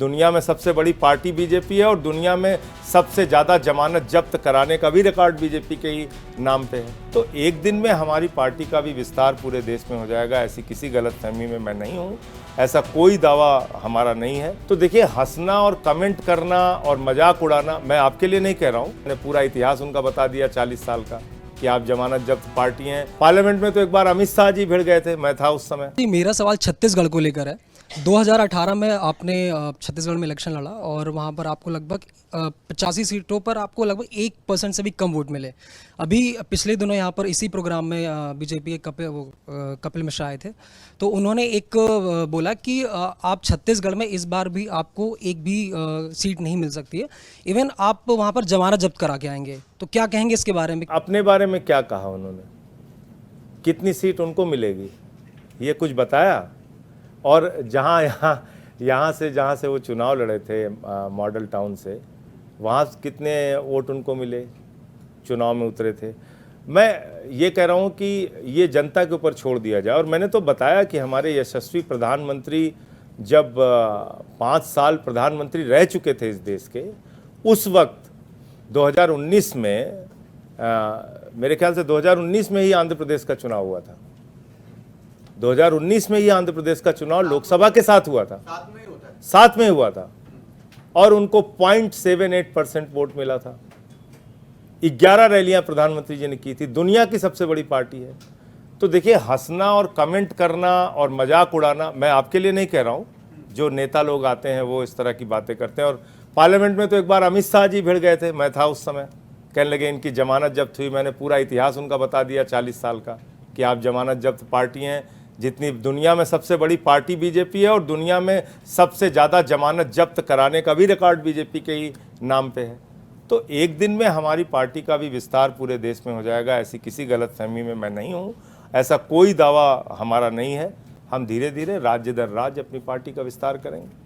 दुनिया में सबसे बड़ी पार्टी बीजेपी है और दुनिया में सबसे ज़्यादा जमानत जब्त कराने का भी रिकॉर्ड बीजेपी के ही नाम पे है। तो एक दिन में हमारी पार्टी का भी विस्तार पूरे देश में हो जाएगा, ऐसी किसी गलतफहमी में मैं नहीं हूँ, ऐसा कोई दावा हमारा नहीं है। तो देखिए, हंसना और कमेंट करना और मजाक उड़ाना मैं आपके लिए नहीं कह रहा हूँ। मैंने पूरा इतिहास उनका बता दिया 40 साल का कि आप जमानत जब्त पार्टी हैं। पार्लियामेंट में तो एक बार अमित शाह जी भिड़ गए थे, मैं था उस समय। मेरा सवाल छत्तीसगढ़ को लेकर है। 2018 में आपने छत्तीसगढ़ में इलेक्शन लड़ा और वहाँ पर आपको लगभग 85 सीटों पर आपको लगभग 1% से भी कम वोट मिले। अभी पिछले दिनों यहाँ पर इसी प्रोग्राम में बीजेपी के कपिल मिश्रा आए थे, तो उन्होंने एक बोला कि आप छत्तीसगढ़ में इस बार भी आपको एक भी सीट नहीं मिल सकती है, इवन आप वहाँ पर जमानत जब्त करा के आएंगे। तो क्या कहेंगे इसके बारे में? अपने बारे में क्या कहा उन्होंने? कितनी सीट उनको मिलेगी ये कुछ बताया? और यहाँ से जहाँ से वो चुनाव लड़े थे मॉडल टाउन से, वहाँ कितने वोट उनको मिले? चुनाव में उतरे थे। मैं ये कह रहा हूँ कि ये जनता के ऊपर छोड़ दिया जाए। और मैंने तो बताया कि हमारे यशस्वी प्रधानमंत्री जब 5 साल प्रधानमंत्री रह चुके थे इस देश के, उस वक्त 2019 में मेरे ख्याल से 2019 में ही आंध्र प्रदेश का चुनाव हुआ था। 2019 में ही आंध्र प्रदेश का चुनाव लोकसभा के साथ हुआ था, साथ में हुआ था, और उनको 0.78% वोट मिला था। 11 रैलियां प्रधानमंत्री जी ने की थी। दुनिया की सबसे बड़ी पार्टी है। तो देखिए, हंसना और कमेंट करना और मजाक उड़ाना मैं आपके लिए नहीं कह रहा हूं। जो नेता लोग आते हैं वो इस तरह की बातें करते हैं। और पार्लियामेंट में तो एक बार अमित शाह जी भिड़ गए थे, मैं था उस समय। कहने लगे इनकी जमानत जब्त हुई। मैंने पूरा इतिहास उनका बता दिया 40 साल का कि आप जमानत जब्त पार्टी हैं। जितनी दुनिया में सबसे बड़ी पार्टी बीजेपी है और दुनिया में सबसे ज़्यादा जमानत जब्त कराने का भी रिकॉर्ड बीजेपी के ही नाम पे है। तो एक दिन में हमारी पार्टी का भी विस्तार पूरे देश में हो जाएगा, ऐसी किसी गलतफहमी में मैं नहीं हूँ, ऐसा कोई दावा हमारा नहीं है। हम धीरे धीरे राज्य दर राज्य अपनी पार्टी का विस्तार करेंगे।